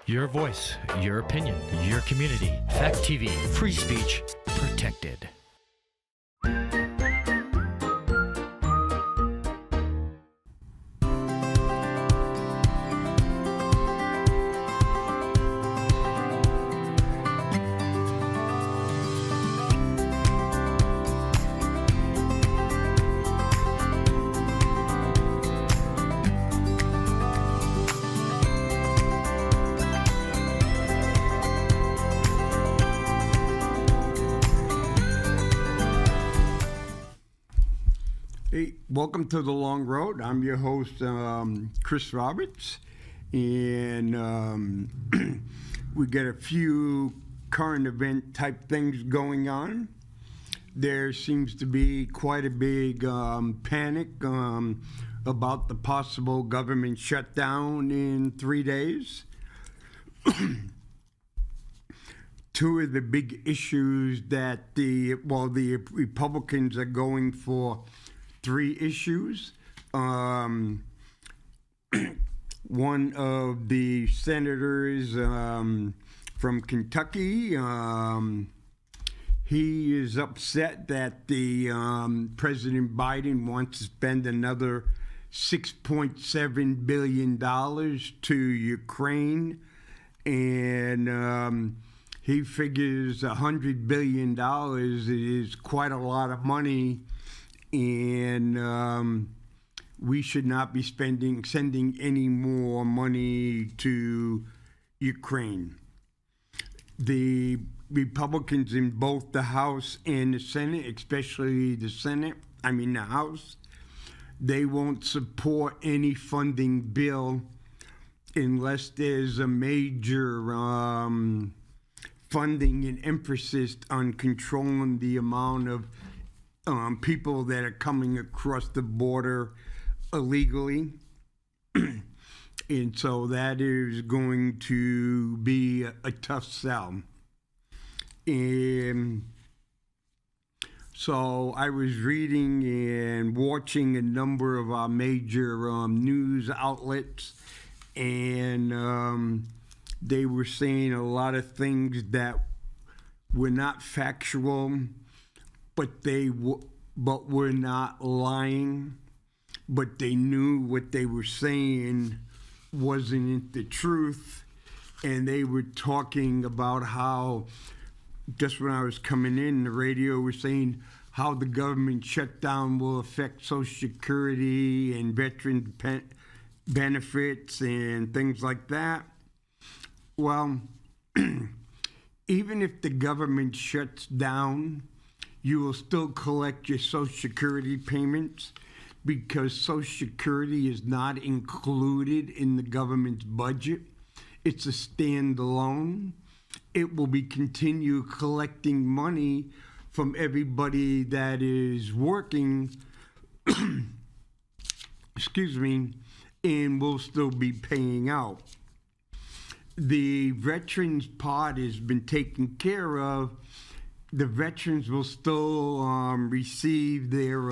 Your voice, your opinion, your community. Fact TV, free speech protected. Hey, welcome to The Long Road. I'm your host, Kris Roberts, and we got a few current event type things going on. There seems to be quite a big panic about the possible government shutdown in 3 days. Two of the big issues that the Republicans are going for. Three issues. One of the senators from Kentucky, he is upset that the President Biden wants to spend another $6.7 billion to Ukraine, and he figures $100 billion is quite a lot of money. And we should not be sending any more money to Ukraine. The Republicans in both the House and the Senate, especially the House, they won't support any funding bill unless there's a major funding and emphasis on controlling the amount of people that are coming across the border illegally. And so that is going to be a tough sell. And so I was reading and watching a number of our major news outlets, and they were saying a lot of things that were not factual, but were not lying, but they knew what they were saying wasn't the truth. And they were talking about how, just when I was coming in, the radio was saying how the government shutdown will affect Social Security and veteran benefits and things like that. Well, even if the government shuts down, you will still collect your Social Security payments because Social Security is not included in the government's budget. It's a standalone. It will be continue collecting money from everybody that is working, and will still be paying out. The veterans part has been taken care of. The veterans will still receive their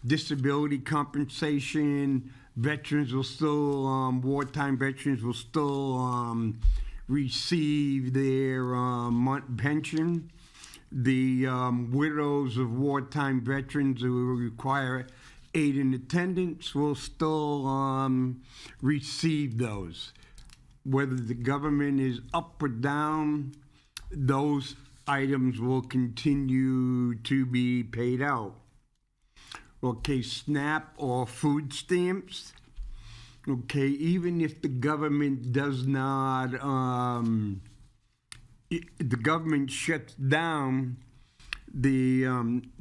disability compensation. Veterans will still, wartime veterans will still receive their pension. The widows of wartime veterans who require aid and attendance will still receive those. Whether the government is up or down, those items will continue to be paid out. Okay, SNAP or food stamps. Okay, even if the government does not, the government shuts down, the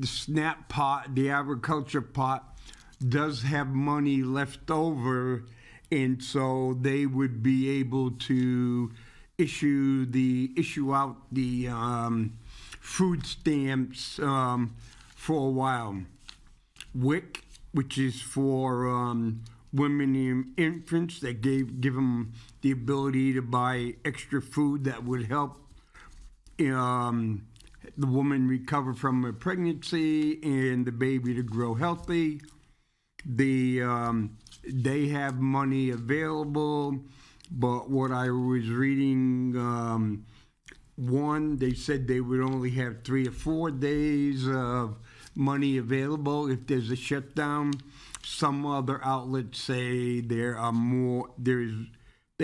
SNAP pot, the agriculture pot, does have money left over, and so they would be able to issue out the food stamps for a while. WIC, which is for women and infants, that give them the ability to buy extra food that would help the woman recover from her pregnancy and the baby to grow healthy. They have money available. but what I was reading, one, they said they would only have 3 or 4 days of money available if there's a shutdown. Some other outlets say they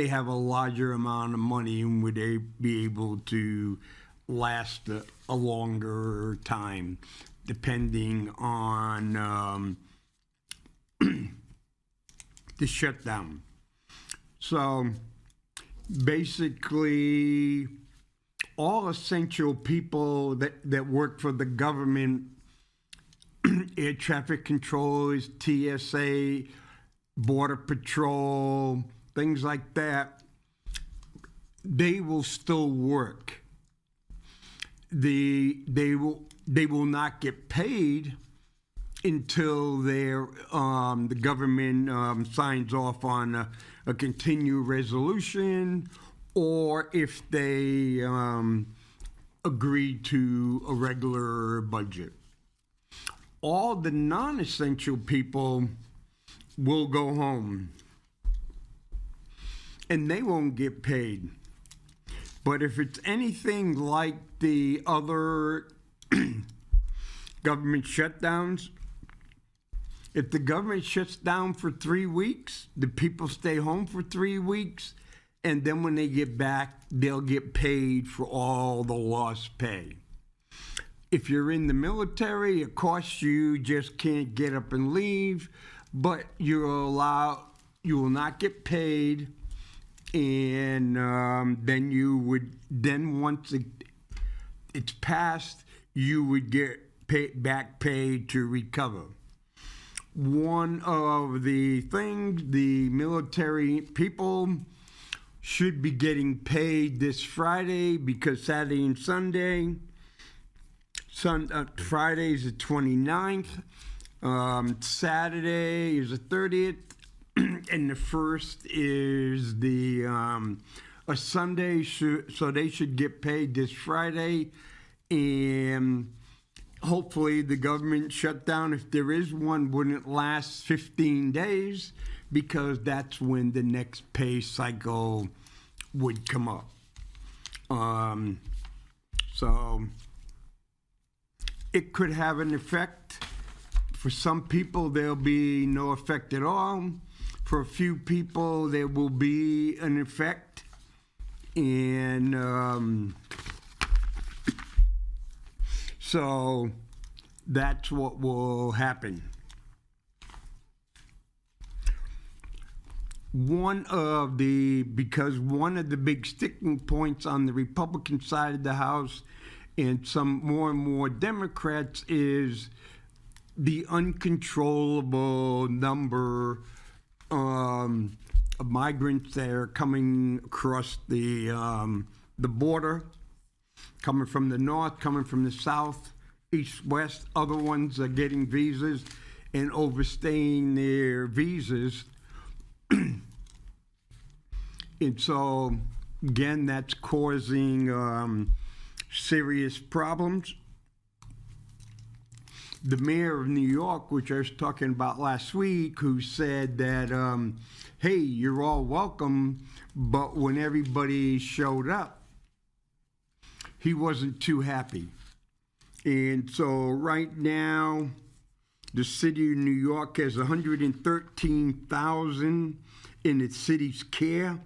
have a larger amount of money and would they be able to last a longer time, depending on the shutdown. So basically, all essential people that work for the government, air traffic controllers, TSA, border patrol, things like that, they will still work. They will not get paid until the government signs off on a continued resolution, or if they agree to a regular budget. All the non-essential people will go home and they won't get paid. But if it's anything like the other government shutdowns, if the government shuts down for 3 weeks, the people stay home for 3 weeks, and then when they get back, they'll get paid for all the lost pay. If you're in the military, of course, you just can't get up and leave, but you will not get paid, and then once it's passed, you would get back paid to recover. One of the things, the military people should be getting paid this Friday, because Saturday and Sunday, Friday is the 29th, Saturday is the 30th, and the 1st is a Sunday, so they should get paid this Friday, and hopefully the government shutdown, if there is one, wouldn't last 15 days, because that's when the next pay cycle would come up. So it could have an effect. For some people, there'll be no effect at all. For a few people, there will be an effect. And so that's what will happen. Because one of the big sticking points on the Republican side of the House and some more and more Democrats is the uncontrollable number of migrants that are coming across the border, coming from the north, coming from the south, east, west. Other ones are getting visas and overstaying their visas. And so, again, that's causing serious problems. The mayor of New York, which I was talking about last week, who said that, hey, you're all welcome, but when everybody showed up, he wasn't too happy. And so right now, the city of New York has 113,000 in its city's care,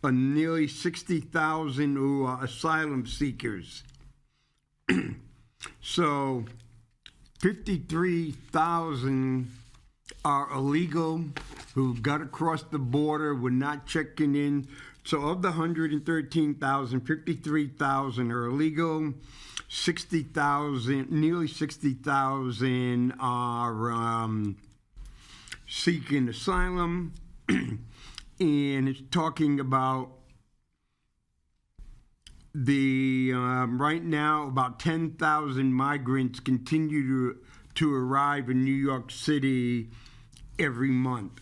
nearly 60,000 who are asylum seekers. So 53,000 are illegal, who got across the border, were not checking in. So of the 113,000, 53,000 are illegal. 60,000, nearly 60,000 are seeking asylum. And it's talking about right now, about 10,000 migrants continue to arrive in New York City every month.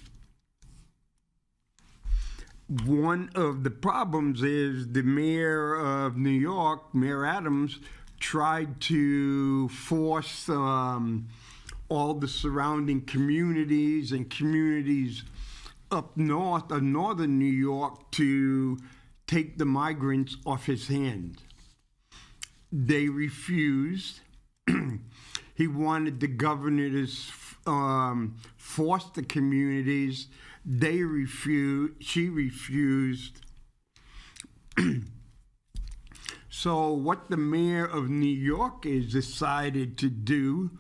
One of the problems is the mayor of New York, Mayor Adams, tried to force all the surrounding communities and communities up north of northern New York to take the migrants off his hand. They refused. He wanted the governor to force the communities. They refused. She refused. So what the mayor of New York has decided to do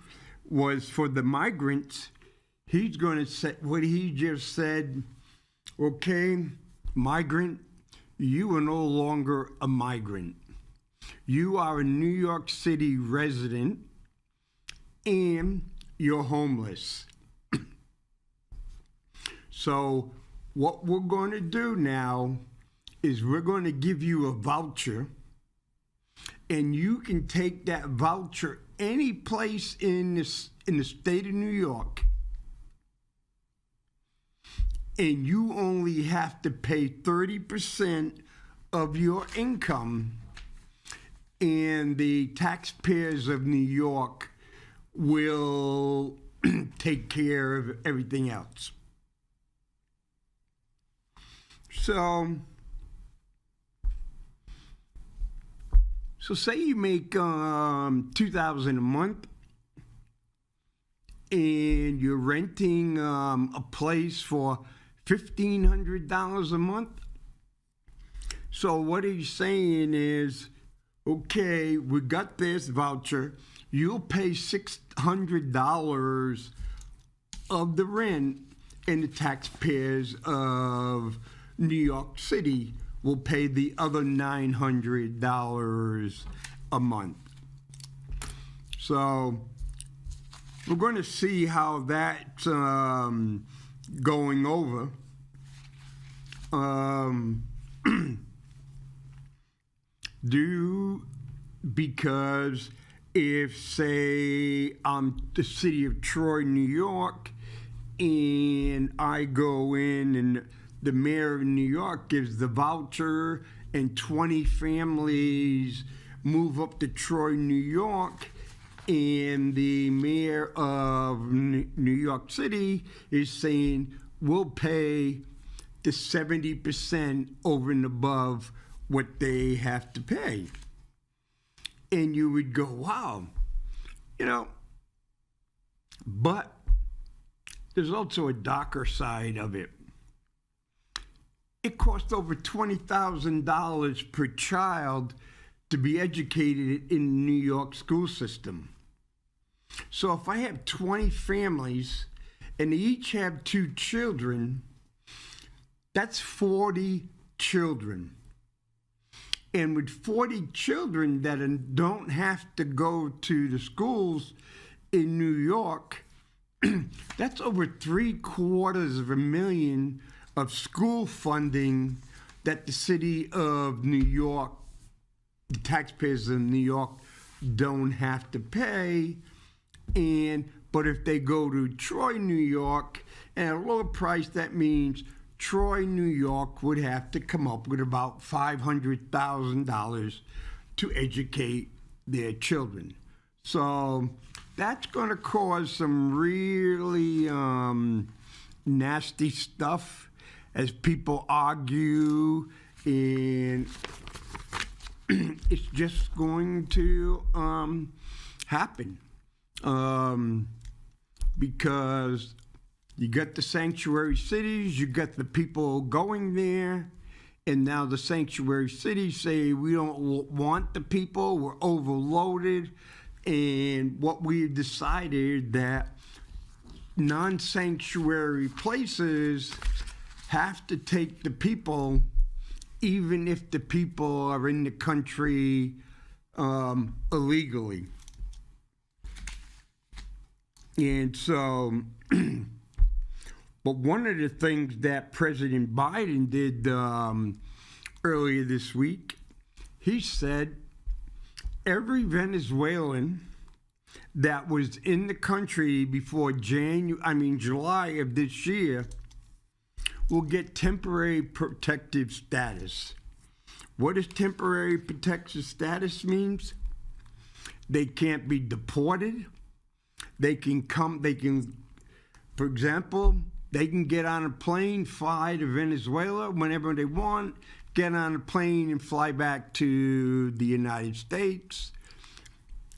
was for the migrants, he's going to say what he just said, okay, migrant, you are no longer a migrant. You are a New York City resident and you're homeless. So what we're going to do now is we're going to give you a voucher, and you can take that voucher any place in the state of New York, and you only have to pay 30% of your income, and the taxpayers of New York will take care of everything else. So say you make $2,000 a month, and you're renting a place for $1,500 a month. So what he's saying is, okay, we got this voucher. You'll pay $600 of the rent, and the taxpayers of New York City will pay the other $900 a month. So we're going to see how that's going over. Because if, say, I'm the city of Troy, New York, and I go in and the mayor of New York gives the voucher and 20 families move up to Troy, New York, and the mayor of New York City is saying, we'll pay the 70% over and above what they have to pay. And you would go, wow, but there's also a darker side of it. It costs over $20,000 per child to be educated in the New York school system. So if I have 20 families and they each have 2 children, that's 40 children. And with 40 children that don't have to go to the schools in New York, that's over $750,000 of school funding that the city of New York, the taxpayers of New York, don't have to pay. But if they go to Troy, New York, at a lower price, that means Troy, New York would have to come up with about $500,000 to educate their children. So that's going to cause some really nasty stuff as people argue, and it's just going to happen because you got the sanctuary cities, you got the people going there, and now the sanctuary cities say we don't want the people, we're overloaded, and what we've decided that non-sanctuary places have to take the people, even if the people are in the country illegally. And so, but one of the things that President Biden did earlier this week, he said every Venezuelan that was in the country before July of this year will get temporary protective status. What does temporary protective status means? They can't be deported. They can, for example, They can get on a plane, fly to Venezuela whenever they want, get on a plane and fly back to the United States.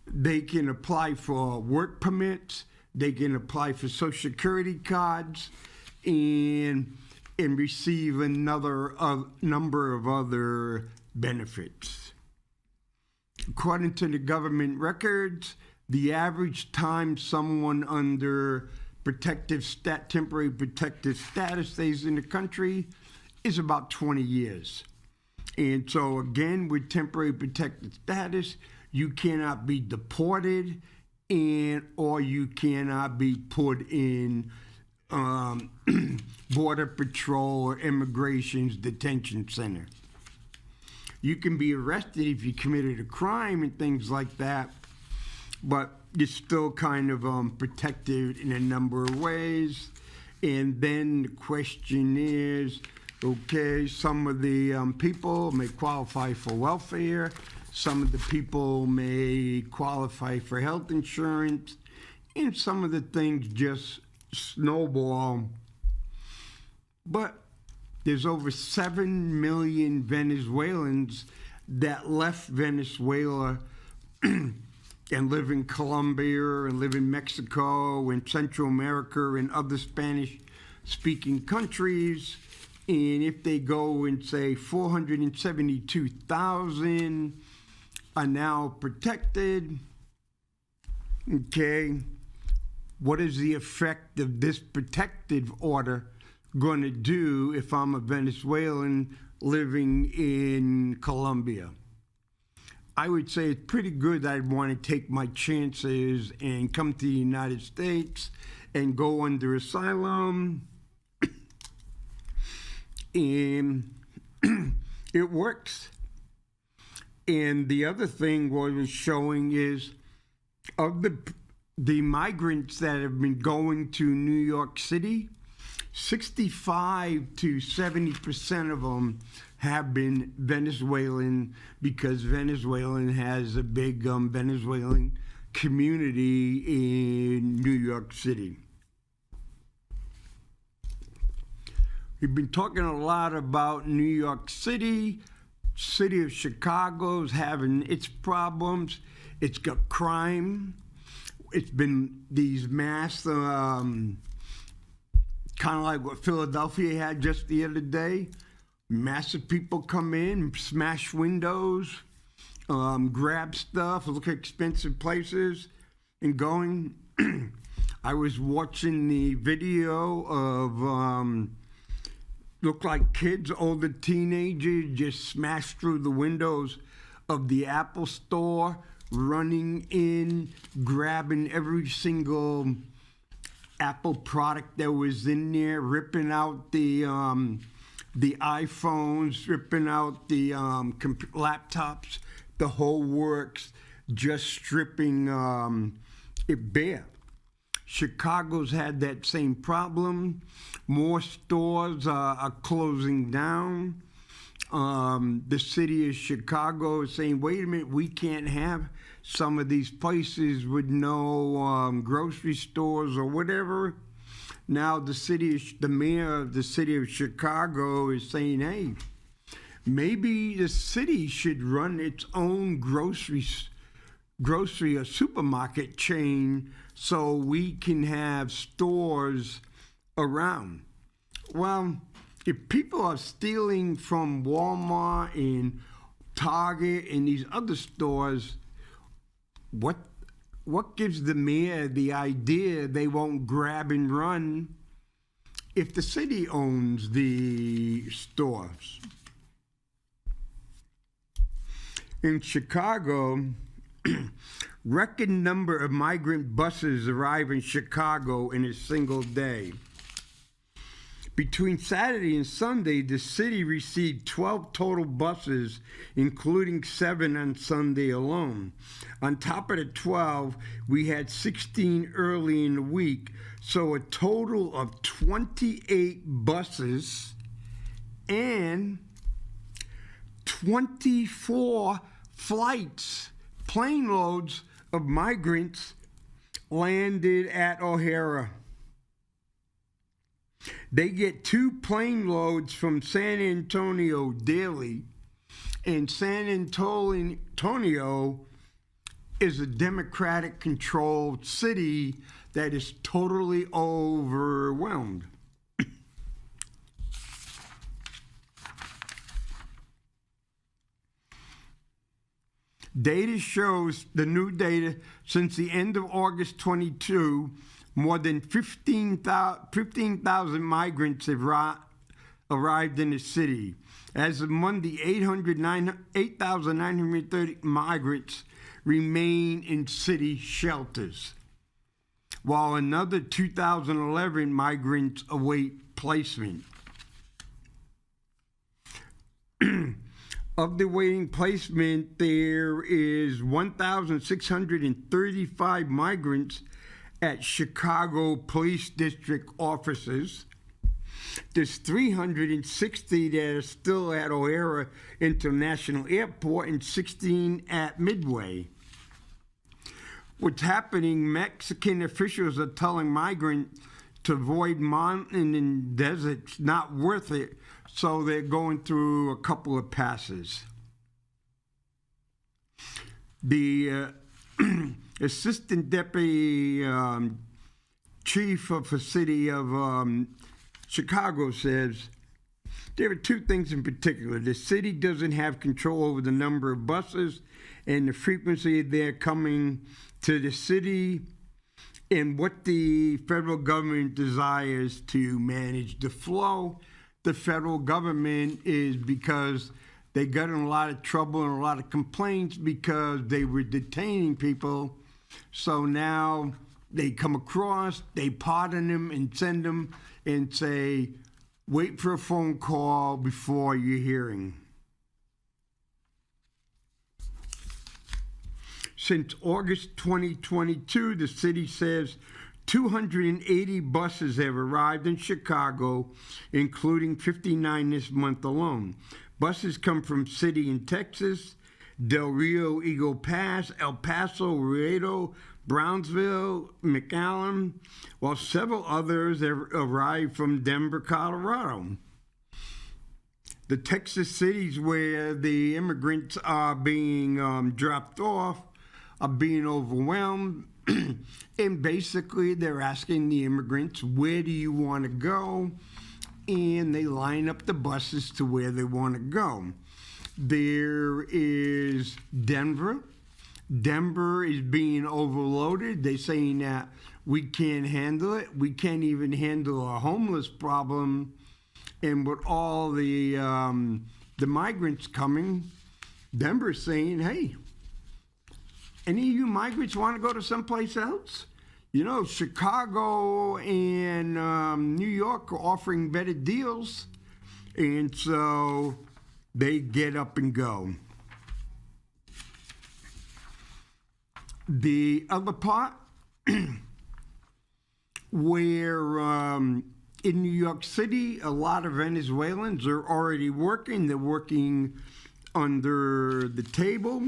They can apply for work permits. They can apply for Social Security cards and receive another number of other benefits. According to the government records, the average time someone under temporary protective status stays in the country is about 20 years. And so again, with temporary protected status, you cannot be deported or you cannot be put in Border Patrol or Immigration's detention center. You can be arrested if you committed a crime and things like that, but you're still kind of protected in a number of ways. And then the question is, okay, some of the people may qualify for welfare. Some of the people may qualify for health insurance. And some of the things just snowball. But there's over 7 million Venezuelans that left Venezuela and live in Colombia and live in Mexico and Central America and other Spanish-speaking countries. And if they go and say 472,000 are now protected, okay, what is the effect of this protective order going to do if I'm a Venezuelan living in Colombia? I would say it's pretty good that I'd want to take my chances and come to the United States and go under asylum. And it works. And the other thing what it was showing is of the migrants that have been going to New York City, 65 to 70% of them have been Venezuelan, because Venezuelan has a big Venezuelan community in New York City. We've been talking a lot about New York City. City of Chicago's having its problems. It's got crime. It's been these mass, kind of like what Philadelphia had just the other day. Massive people come in, smash windows, grab stuff, look at expensive places, and going. I was watching the video of looked like kids, older teenagers, just smashed through the windows of the Apple store, running in, grabbing every single Apple product that was in there, ripping out the iPhones, ripping out the laptops, the whole works, just stripping it bare. Chicago's had that same problem. More stores are closing down. The city of Chicago is saying, wait a minute, we can't have some of these places with no grocery stores or whatever. Now the mayor of the city of Chicago is saying, hey, maybe the city should run its own grocery or supermarket chain so we can have stores around. Well, if people are stealing from Walmart and Target and these other stores, what gives the mayor the idea they won't grab and run if the city owns the stores? In Chicago, record number of migrant buses arrive in Chicago in a single day. Between Saturday and Sunday, the city received 12 total buses, including 7 on Sunday alone. On top of the 12, we had 16 early in the week, so a total of 28 buses and 24 flights, plane loads of migrants landed at O'Hara. They get 2 plane loads from San Antonio daily, and San Antonio is a Democratic-controlled city that is totally overwhelmed. Data shows, the new data, since the end of August 22, more than 15,000 migrants have arrived in the city. As of Monday, 8,930 migrants remain in city shelters, while another 2,011 migrants await placement. Of the waiting placement, there is 1,635 migrants at Chicago Police District offices. There's 360 that are still at O'Hare International Airport and 16 at Midway. What's happening, Mexican officials are telling migrants to avoid mountain and deserts, not worth it, so they're going through a couple of passes. The assistant deputy chief of the city of Chicago says there are 2 things in particular. The city doesn't have control over the number of buses and the frequency they're coming to the city, and what the federal government desires to manage the flow. The federal government is because they got in a lot of trouble and a lot of complaints because they were detaining people. So now they come across, they pardon them and send them and say, wait for a phone call before your hearing. Since August 2022, the city says 280 buses have arrived in Chicago, including 59 this month alone. Buses come from City in Texas, Del Rio, Eagle Pass, El Paso, Laredo, Brownsville, McAllen, while several others have arrived from Denver, Colorado. The Texas cities where the immigrants are being dropped off are being overwhelmed. And basically they're asking the immigrants, where do you want to go? And they line up the buses to where they want to go. There is Denver. Denver is being overloaded. They're saying that we can't handle it. We can't even handle a homeless problem. And with all the migrants coming, Denver's saying, hey, any of you migrants want to go to someplace else? You know, Chicago and New York are offering better deals. And so they get up and go. The other part, where in New York City, a lot of Venezuelans are already working. They're working under the table.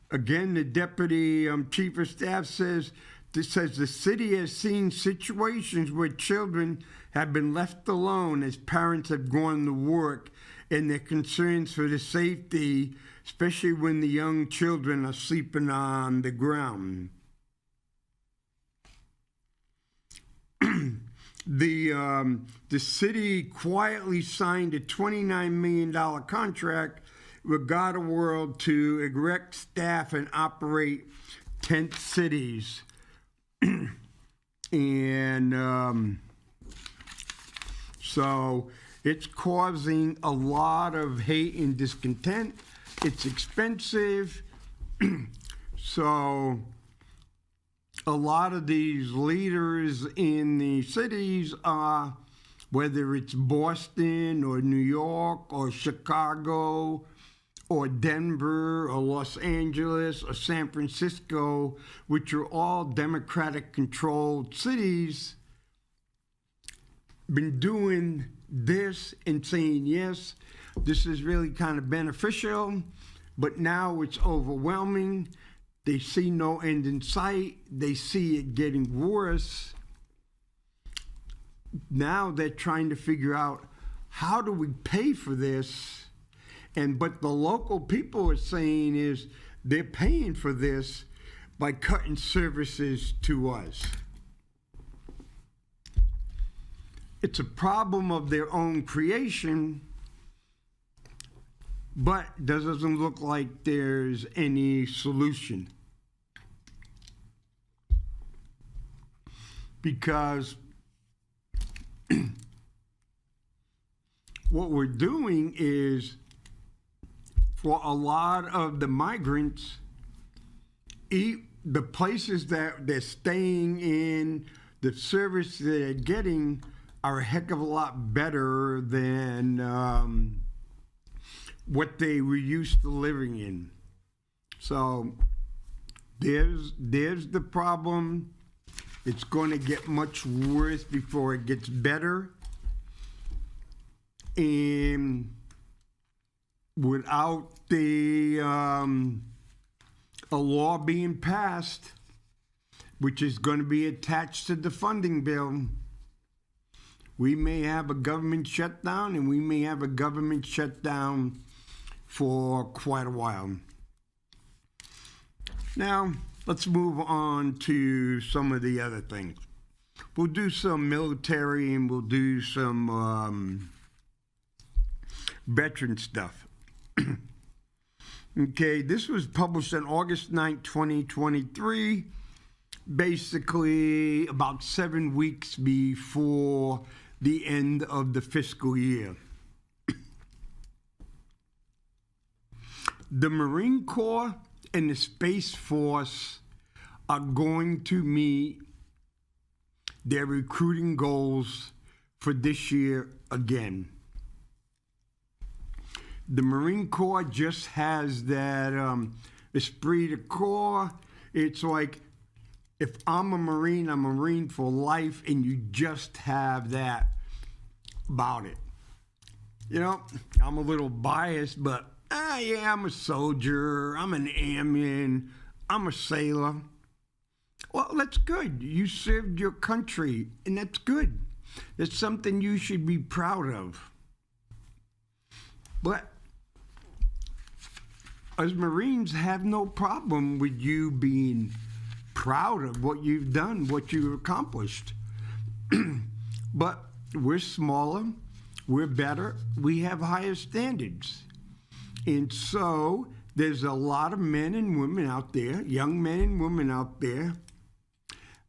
Again, the deputy chief of staff says the city has seen situations where children have been left alone as parents have gone to work, and their concerns for the safety, especially when the young children are sleeping on the ground. The city quietly signed a $29 million contract with Gotta World to erect, staff, and operate tent cities. And so it's causing a lot of hate and discontent. It's expensive. So a lot of these leaders in the cities, whether it's Boston or New York or Chicago or Denver or Los Angeles or San Francisco, which are all Democratic-controlled cities, been doing this and saying, yes, this is really kind of beneficial, but now it's overwhelming. They see no end in sight. They see it getting worse. now they're trying to figure out, how do we pay for this? But the local people are saying is they're paying for this by cutting services to us. It's a problem of their own creation, but it doesn't look like there's any solution. Because what we're doing is, for a lot of the migrants, the places that they're staying in, the service they're getting are a heck of a lot better than what they were used to living in. So there's the problem. It's going to get much worse before it gets better. And without a law being passed, which is going to be attached to the funding bill, we may have a government shutdown, and we may have a government shutdown for quite a while. Now, let's move on to some of the other things. We'll do some military, and we'll do some veteran stuff. Okay, this was published on August 9th, 2023, basically about 7 weeks before the end of the fiscal year. The Marine Corps and the Space Force are going to meet their recruiting goals for this year again. The Marine Corps just has that esprit de corps. It's like, if I'm a Marine, I'm a Marine for life, and you just have that about it. You know, I'm a little biased, but yeah, I'm a soldier, I'm an airman, I'm a sailor. Well, that's good. You served your country, and that's good. That's something you should be proud of. But as Marines, have no problem with you being proud of what you've done, what you've accomplished. But we're smaller, we're better, we have higher standards. And so there's a lot of men and women out there, young men and women out there,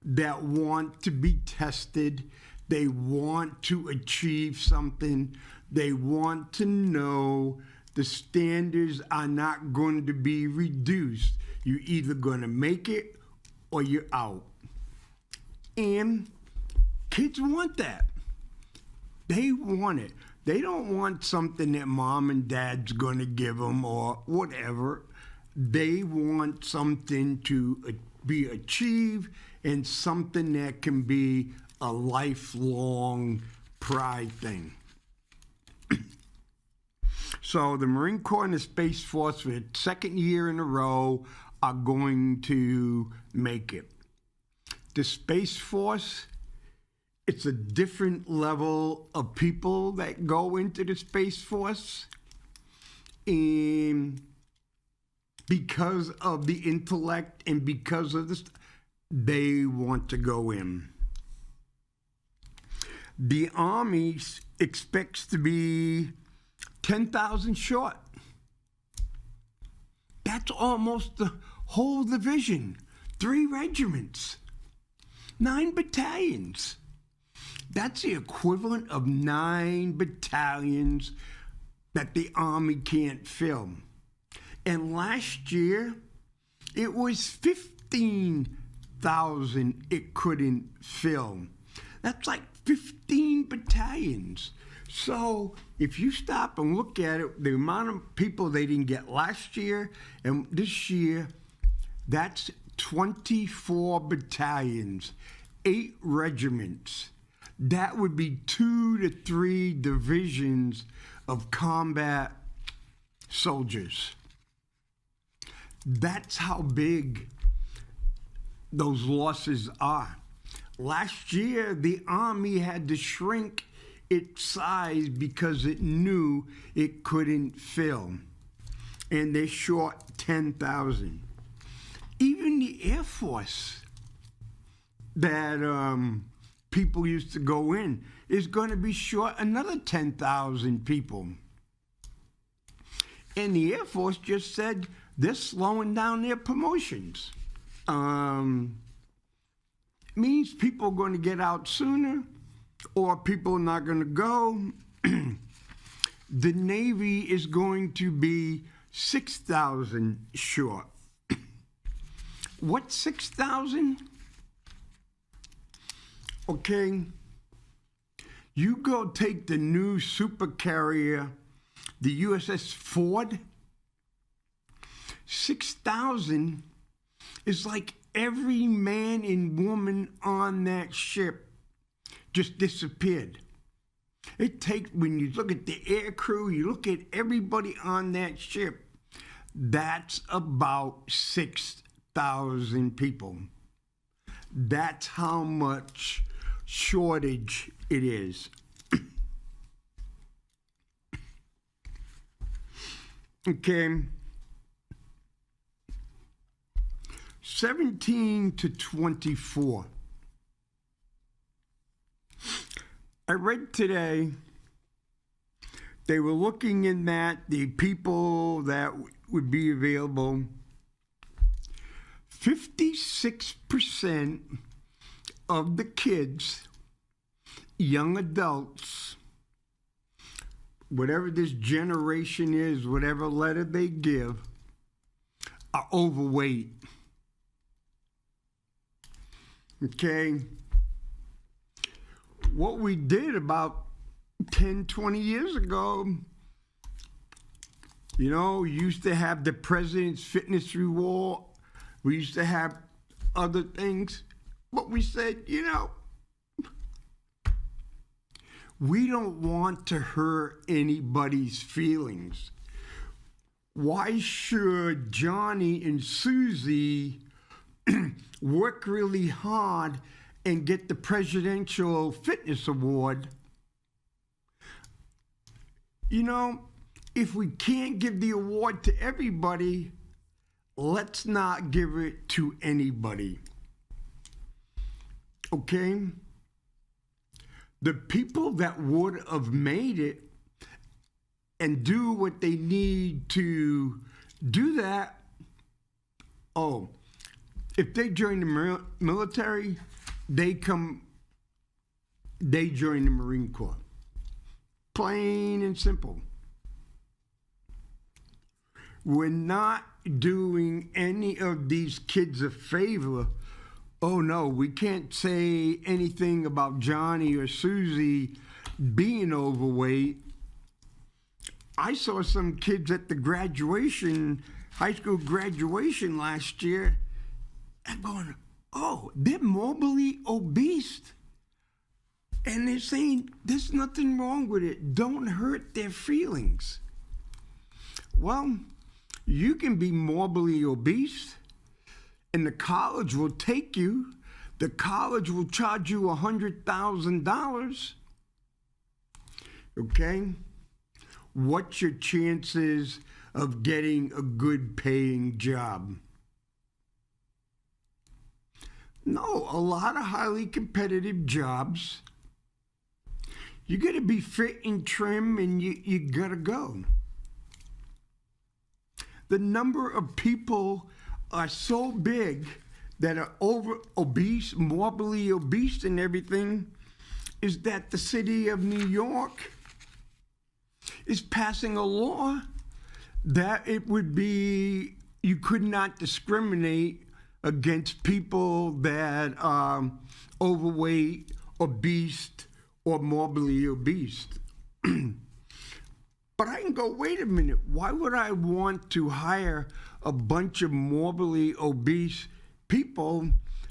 that want to be tested. They want to achieve something. They want to know the standards are not going to be reduced. You're either going to make it or you're out. And kids want that. They want it. They don't want something that mom and dad's going to give them or whatever. They want something to be achieved and something that can be a lifelong pride thing. So the Marine Corps and the Space Force for the second year in a row are going to make it. The Space Force, it's a different level of people that go into the Space Force. And because of the intellect and because of this, they want to go in. The Army expects to be 10,000 short. That's almost the whole division. 3 regiments, 9 battalions. That's the equivalent of 9 battalions that the Army can't fill. And last year, it was 15,000 it couldn't fill. That's like 15 battalions. So if you stop and look at it, the amount of people they didn't get last year and this year, that's 24 battalions, 8 regiments. That would be 2 to 3 divisions of combat soldiers. That's how big those losses are. Last year, the Army had to shrink its size because it knew it couldn't fill. And they're short 10,000. Even the Air Force that people used to go in is going to be short another 10,000 people. And the Air Force just said they're slowing down their promotions. Means people are going to get out sooner, or people are not going to go. The Navy is going to be 6,000 short. What, 6,000? Okay, you go take the new supercarrier, the USS Ford. 6,000 is like every man and woman on that ship just disappeared. It takes, when you look at the air crew, you look at everybody on that ship, that's about 6,000 people. That's how much shortage it is. Okay. 17 to 24. I read today they were looking in that the people that would be available, 56% of the kids, young adults, whatever this generation is, whatever letter they give, are overweight. Okay? What we did about 10, 20 years ago, you know, we used to have the President's Fitness Reward. We used to have other things. But we said, you know, we don't want to hurt anybody's feelings. Why should Johnny and Susie work really hard and get the Presidential Fitness Award? You know, if we can't give the award to everybody, let's not give it to anybody. Okay? The people that would have made it and do what they need to do that, oh, if they join the military, they join the Marine Corps. Plain and simple. We're not doing any of these kids a favor. Oh no, we can't say anything about Johnny or Susie being overweight. I saw some kids at the graduation, high school graduation last year, and going, oh, they're morbidly obese. And they're saying there's nothing wrong with it. Don't hurt their feelings. Well, you can be morbidly obese, and the college will take you. The college will charge you $100,000. Okay? What's your chances of getting a good paying job? No, a lot of highly competitive jobs. You got to be fit and trim, and you got to go. The number of people are so big that are obese, morbidly obese and everything, is that the city of New York is passing a law that it would be, you could not discriminate against people that are overweight, obese, or morbidly obese. But I can go, wait a minute, why would I want to hire a bunch of morbidly obese people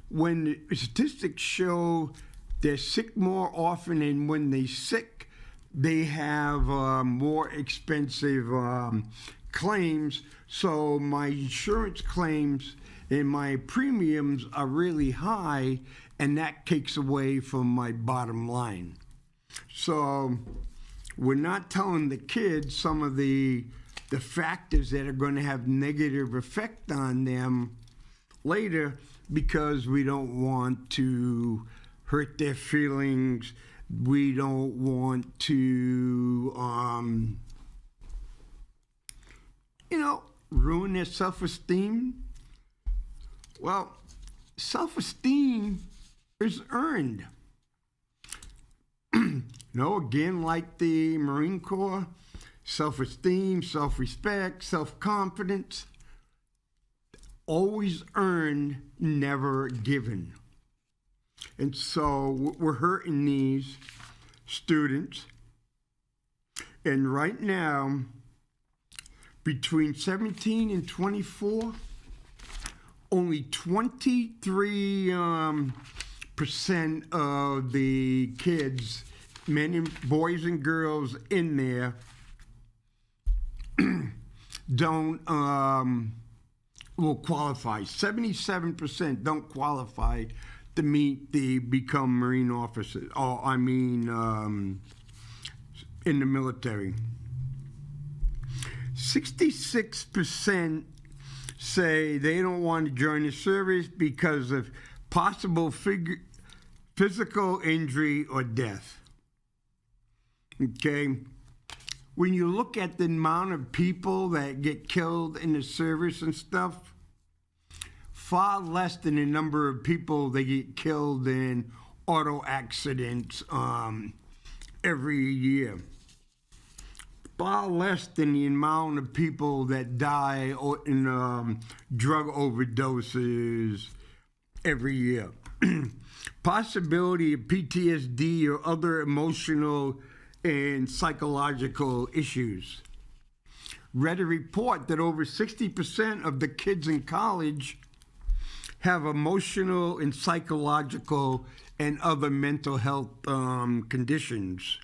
when the statistics show they're sick more often, and when they're sick, they have more expensive claims. So my insurance claims and my premiums are really high, and that takes away from my bottom line. So we're not telling the kids some of the factors that are going to have negative effect on them later, because we don't want to hurt their feelings. We don't want to, ruin their self-esteem. Well, self-esteem is earned. Again, like the Marine Corps, self-esteem, self-respect, self-confidence, always earned, never given. And so we're hurting these students. And right now, between 17 and 24, only 23% of the kids, men and boys and girls in there, don't qualify. 77% don't qualify to become Marine officers. In the military. 66% say they don't want to join the service because of possible physical injury or death. Okay? When you look at the amount of people that get killed in the service and stuff, far less than the number of people that get killed in auto accidents every year. Far less than the amount of people that die in drug overdoses every year. Possibility of PTSD or other emotional and psychological issues. Read a report that over 60% of the kids in college have emotional and psychological and other mental health conditions.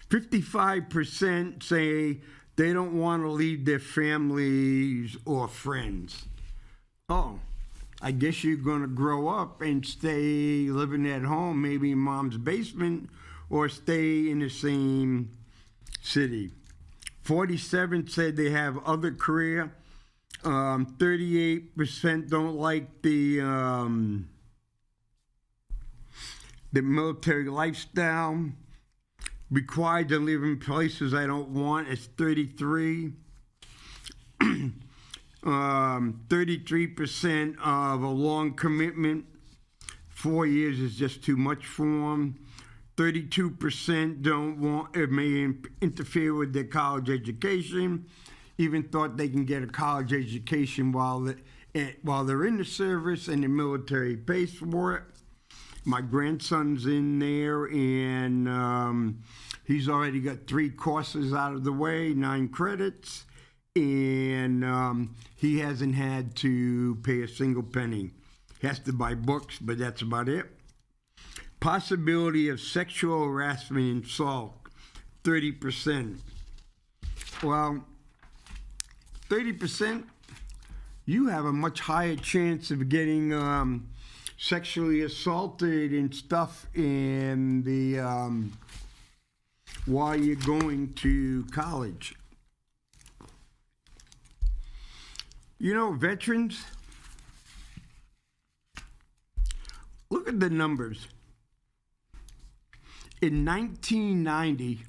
55% say they don't want to leave their families or friends. Oh, I guess you're going to grow up and stay living at home, maybe in mom's basement, or stay in the same city. 47 said they have other career. 38% don't like the military lifestyle. Required to live in places I don't want, it's 33. 33% of a long commitment, 4 years is just too much for them. 32% don't want, it may interfere with their college education. Even thought they can get a college education while they're in the service, and the military pays for it. My grandson's in there, and he's already got 3 courses out of the way, 9 credits, and he hasn't had to pay a single penny. He has to buy books, but that's about it. Possibility of sexual harassment and assault, 30%. Well, 30%, you have a much higher chance of getting sexually assaulted and stuff in the while you're going to college. Veterans, look at the numbers. In 1990,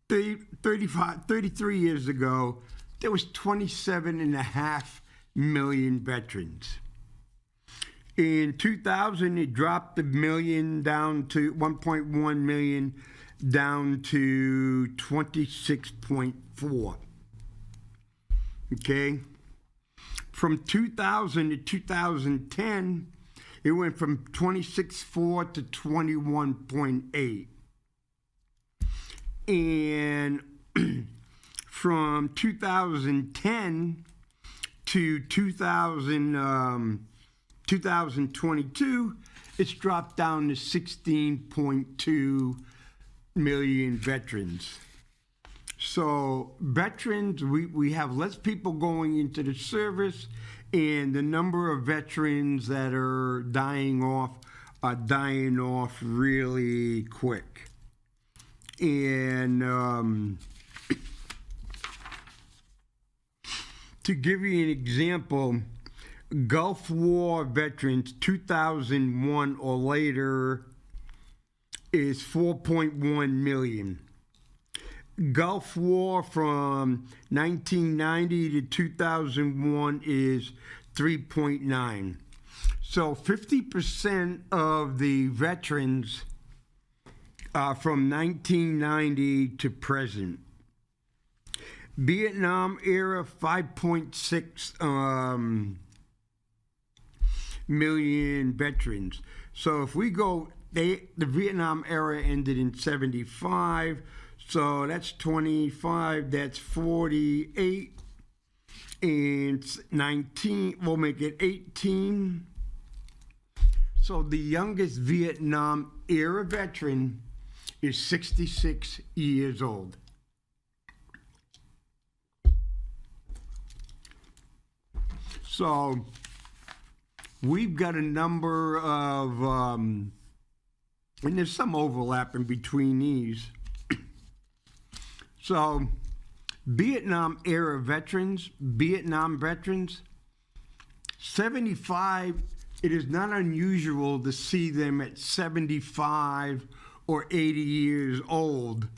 33 years ago, there was 27.5 million veterans. In 2000, it dropped a million down to 1.1 million, down to 26.4. Okay? From 2000 to 2010, it went from 26.4 to 21.8. And from 2010 to 2022, it's dropped down to 16.2 million veterans. So veterans, we have less people going into the service, and the number of veterans that are dying off really quick. And to give you an example, Gulf War veterans 2001 or later is 4.1 million. Gulf War from 1990 to 2001 is 3.9. So 50% of the veterans from 1990 to present. Vietnam era, 5.6 million veterans. So if we go, the Vietnam era ended in 75, so that's 25, that's 48, and 19, we'll make it 18. So the youngest Vietnam era veteran is 66 years old. So we've got a number of, and there's some overlapping between these. So Vietnam veterans, 75, it is not unusual to see them at 75 or 80 years old,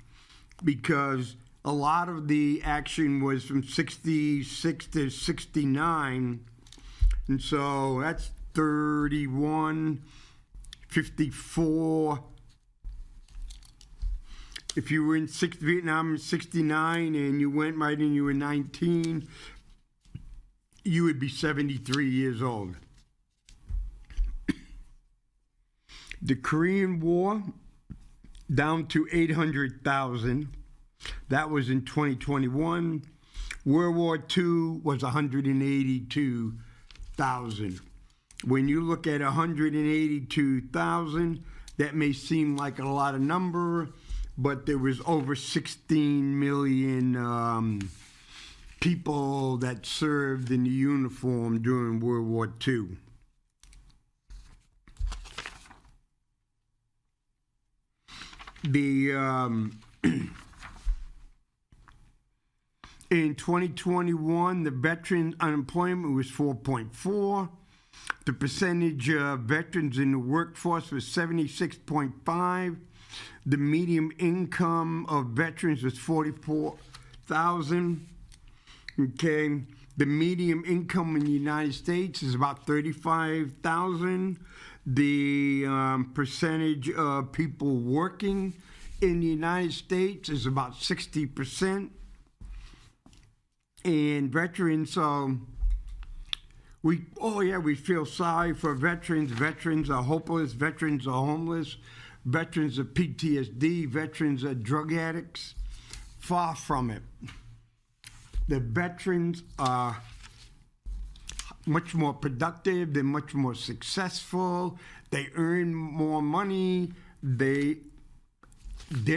because a lot of the action was from 66 to 69. And so that's 31, 54. If you were in Vietnam in 69 and you went right and you were 19, you would be 73 years old. The Korean War, down to 800,000. That was in 2021. World War II was 182,000. When you look at 182,000, that may seem like a lot of number, but there was over 16 million people that served in the uniform during World War II. In 2021, the veteran unemployment was 4.4. The percentage of veterans in the workforce was 76.5. The median income of veterans was $44,000. Okay, the median income in the United States is about $35,000. The percentage of people working in the United States is about 60%. And veterans, we feel sorry for veterans. Veterans are hopeless. Veterans are homeless. Veterans are PTSD. Veterans are drug addicts. Far from it. The veterans are much more productive. They're much more successful. They earn more money. They're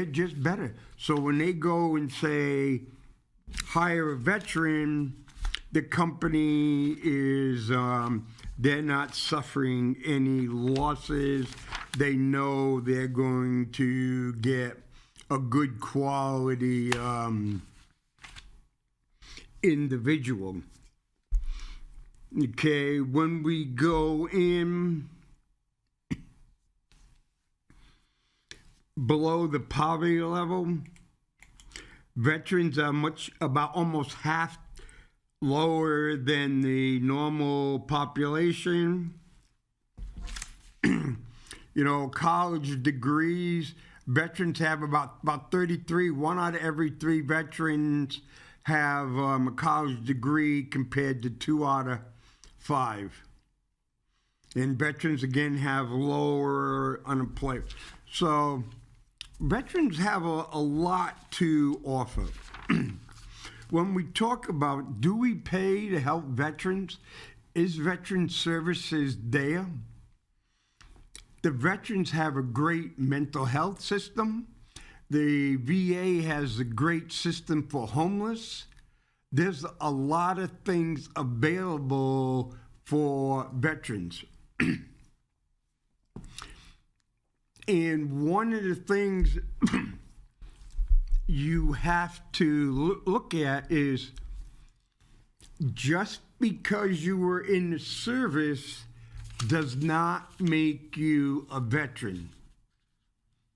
just better. So when they go and say, hire a veteran, the company is, they're not suffering any losses. They know they're going to get a good quality individual. Okay, when we go in below the poverty level, veterans are almost half lower than the normal population. College degrees, veterans have about 33. 1 out of every 3 veterans have a college degree compared to 2 out of 5. And veterans, again, have lower unemployment. So veterans have a lot to offer. When we talk about, do we pay to help veterans? Is veteran services there? The veterans have a great mental health system. the VA has a great system for homeless. There's a lot of things available for veterans. And one of the things you have to look at is just because you were in the service does not make you a veteran.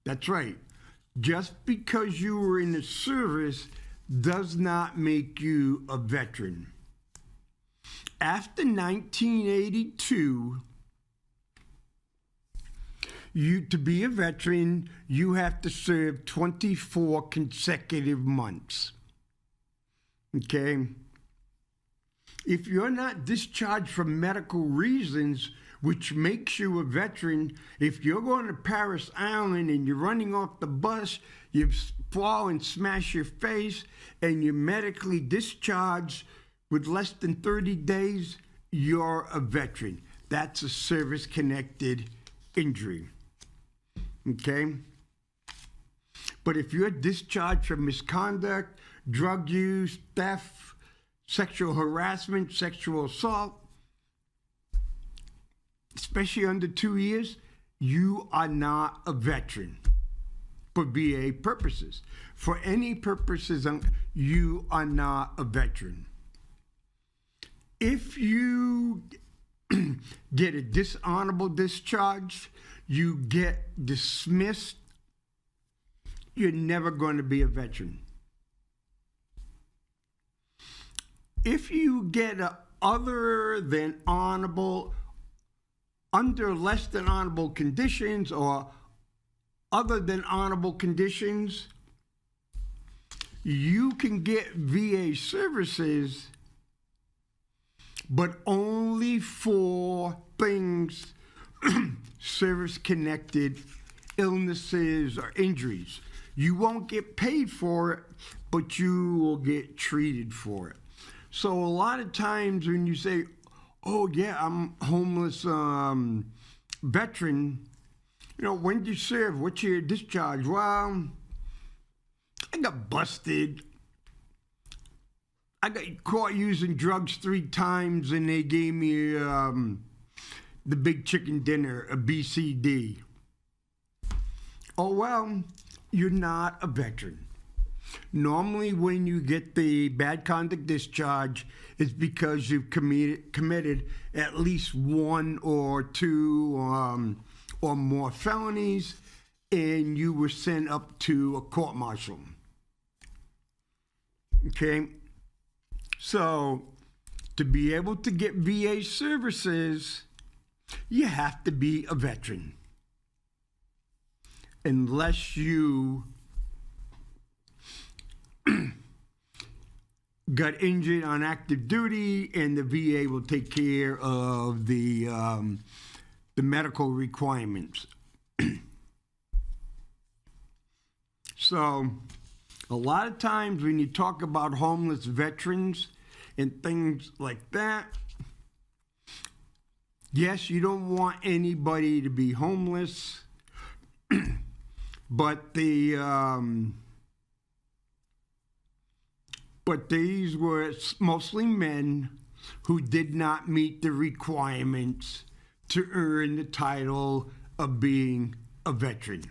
That's right. Just because you were in the service does not make you a veteran. After 1982, to be a veteran, you have to serve 24 consecutive months. Okay? If you're not discharged for medical reasons, which makes you a veteran, if you're going to Paris Island and you're running off the bus, you fall and smash your face, and you're medically discharged with less than 30 days, you're a veteran. That's a service-connected injury. Okay? But if you're discharged for misconduct, drug use, theft, sexual harassment, sexual assault, especially under 2 years, you are not a veteran for VA purposes. For any purposes, you are not a veteran. If you get a dishonorable discharge, you get dismissed, you're never going to be a veteran. If you get under less than honorable conditions or other than honorable conditions, you can get VA services, but only for things service-connected illnesses or injuries. You won't get paid for it, but you will get treated for it. So a lot of times when you say, oh yeah, I'm a homeless veteran, when did you serve? What's your discharge? Well, I got busted. I got caught using drugs 3 times and they gave me the big chicken dinner, a BCD. Oh, well, you're not a veteran. Normally, when you get the bad conduct discharge, it's because you've committed at least 1 or 2 or more felonies, and you were sent up to a court-martial. Okay? So, to be able to get VA services, you have to be a veteran. Unless you got injured on active duty, and the VA will take care of the medical requirements. So, a lot of times when you talk about homeless veterans and things like that, yes, you don't want anybody to be homeless, but these were mostly men who did not meet the requirements to earn the title of being a veteran.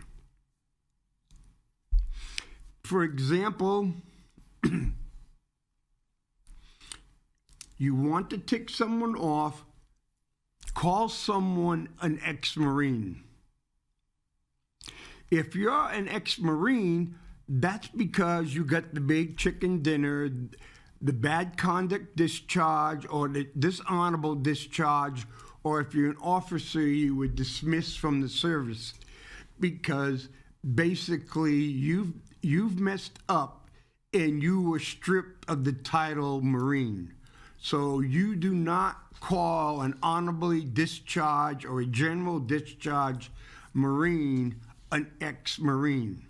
For example, you want to tick someone off, call someone an ex-Marine. If you're an ex-Marine, that's because you got the big chicken dinner, the bad conduct discharge, or the dishonorable discharge, or if you're an officer, you were dismissed from the service because basically you've messed up and you were stripped of the title Marine. So you do not call an honorably discharged or a general discharge Marine an ex-Marine.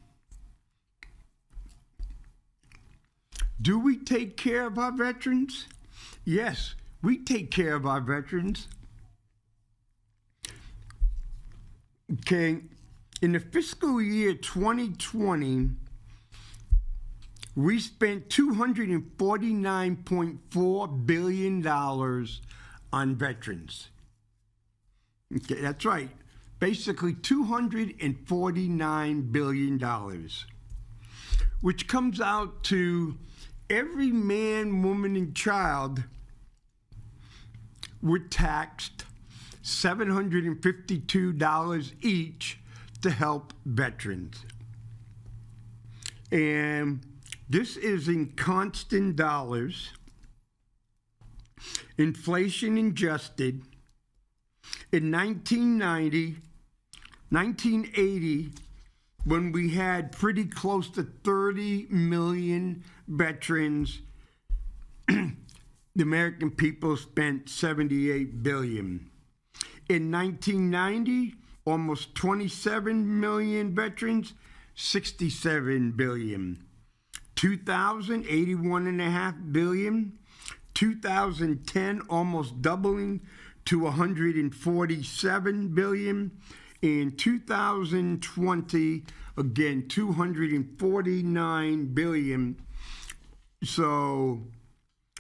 Do we take care of our veterans? Yes, we take care of our veterans. Okay, in the fiscal year 2020, we spent $249.4 billion on veterans. Okay, that's right. Basically $249 billion, which comes out to every man, woman, and child were taxed $752 each to help veterans. And this is in constant dollars, inflation adjusted. In 1980, when we had pretty close to 30 million veterans, the American people spent $78 billion. In 1990, almost 27 million veterans, $67 billion. 2000, $81.5 billion. 2010, almost doubling to $147 billion. In 2020, again, $249 billion. So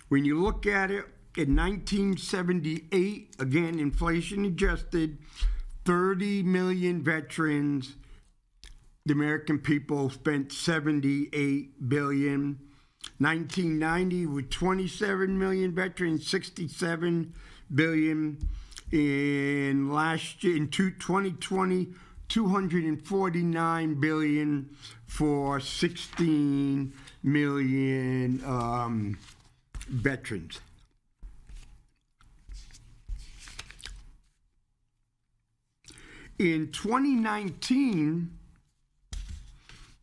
when you look at it, in 1978, again, inflation adjusted, 30 million veterans, the American people spent $78 billion. 1990, with 27 million veterans, $67 billion. In last year, in 2020, $249 billion for 16 million veterans. In 2019,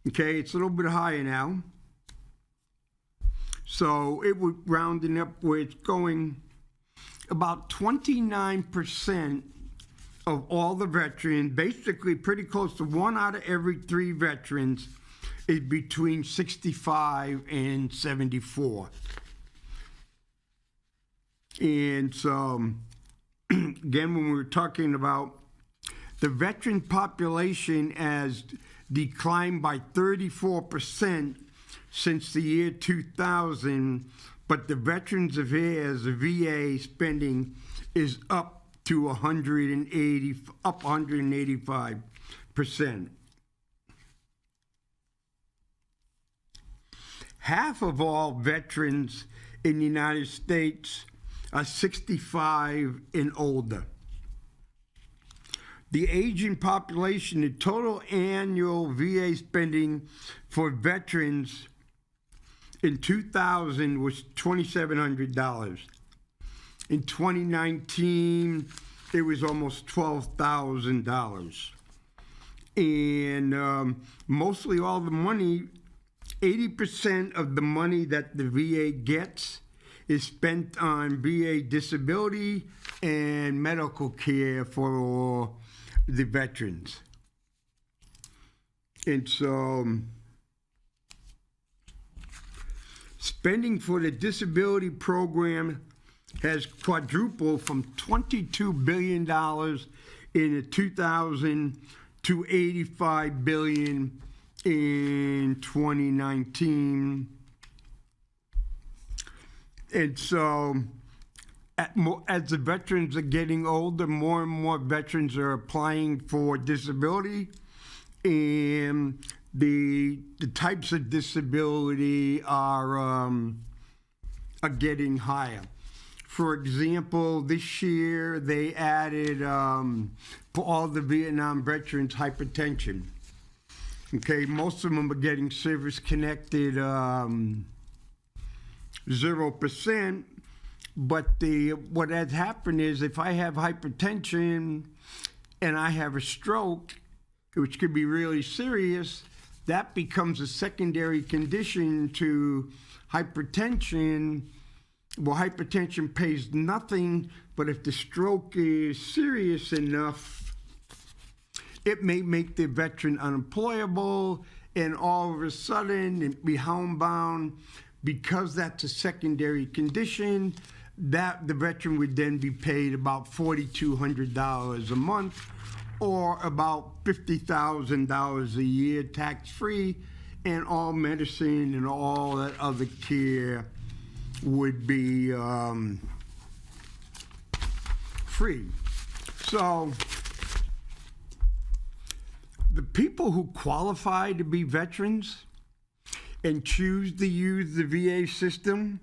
okay, it's a little bit higher now. So it would rounding up where it's going. About 29% of all the veterans, basically pretty close to 1 out of every 3 veterans, is between 65 and 74. And so, again, when we were talking about the veteran population has declined by 34% since the year 2000, but the Veterans Affairs, the VA spending is up to 185%. Half of all veterans in the United States are 65 and older. The aging population, the total annual VA spending for veterans in 2000 was $2,700. In 2019, it was almost $12,000. And mostly all the money, 80% of the money that the VA gets is spent on VA disability and medical care for the veterans. And so spending for the disability program has quadrupled from $22 billion in 2000 to $85 billion in 2019. And so as the veterans are getting older, more and more veterans are applying for disability, and the types of disability are getting higher. For example, this year they added for all the Vietnam veterans hypertension. Okay, most of them are getting service-connected 0%. But what has happened is if I have hypertension and I have a stroke, which could be really serious, that becomes a secondary condition to hypertension. Well, hypertension pays nothing, but if the stroke is serious enough, it may make the veteran unemployable, and all of a sudden it be homebound. Because that's a secondary condition, that the veteran would then be paid about $4,200 a month, or about $50,000 a year tax-free, and all medicine and all that other care would be free. So the people who qualify to be veterans and choose to use the VA system,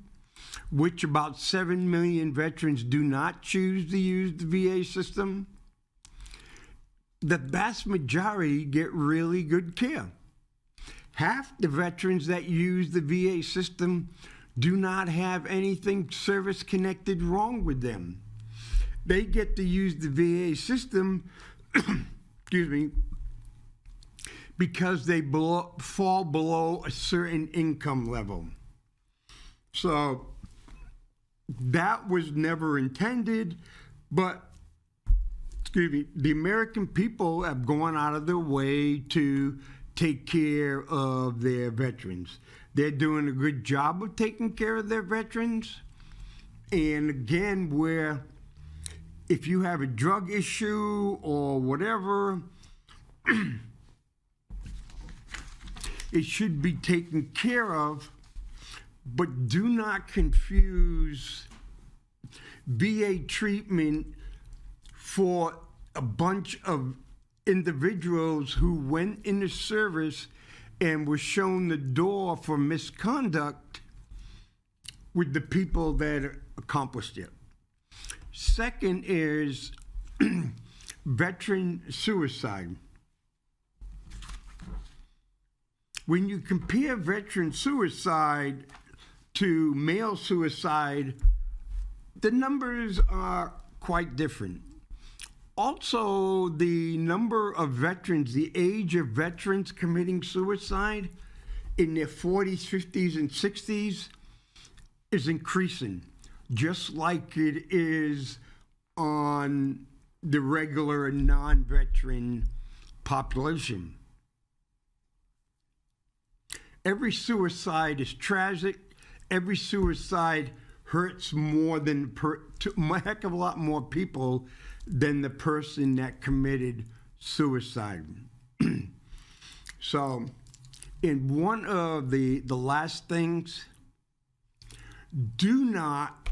which about 7 million veterans do not choose to use the VA system, the vast majority get really good care. Half the veterans that use the VA system do not have anything service-connected wrong with them. They get to use the VA system, excuse me, because they fall below a certain income level. So that was never intended, but excuse me, the American people have gone out of their way to take care of their veterans. They're doing a good job of taking care of their veterans. And again, where if you have a drug issue or whatever, it should be taken care of, but do not confuse VA treatment for a bunch of individuals who went into service and were shown the door for misconduct with the people that accomplished it. Second is veteran suicide. When you compare veteran suicide to male suicide, the numbers are quite different. Also, the number of veterans, the age of veterans committing suicide in their 40s, 50s, and 60s is increasing, just like it is on the regular non-veteran population. Every suicide is tragic. Every suicide hurts more than a heck of a lot more people than the person that committed suicide. So, in one of the last things, do not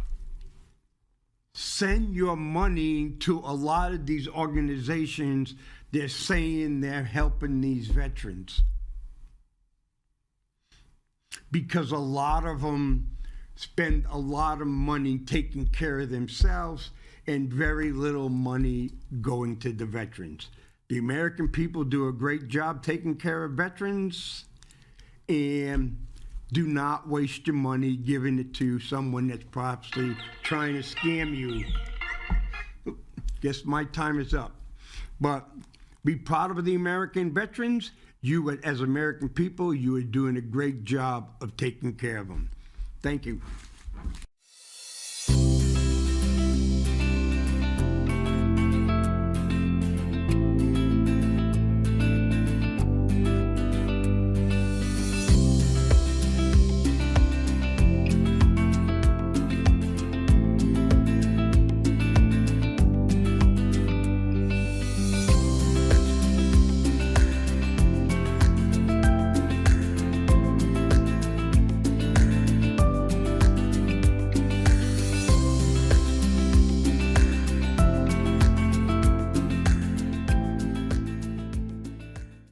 send your money to a lot of these organizations. They're saying they're helping these veterans, because a lot of them spend a lot of money taking care of themselves and very little money going to the veterans. The American people do a great job taking care of veterans, and do not waste your money giving it to someone that's possibly trying to scam you. Guess my time is up. But be proud of the American veterans. You, as American people, you are doing a great job of taking care of them. Thank you.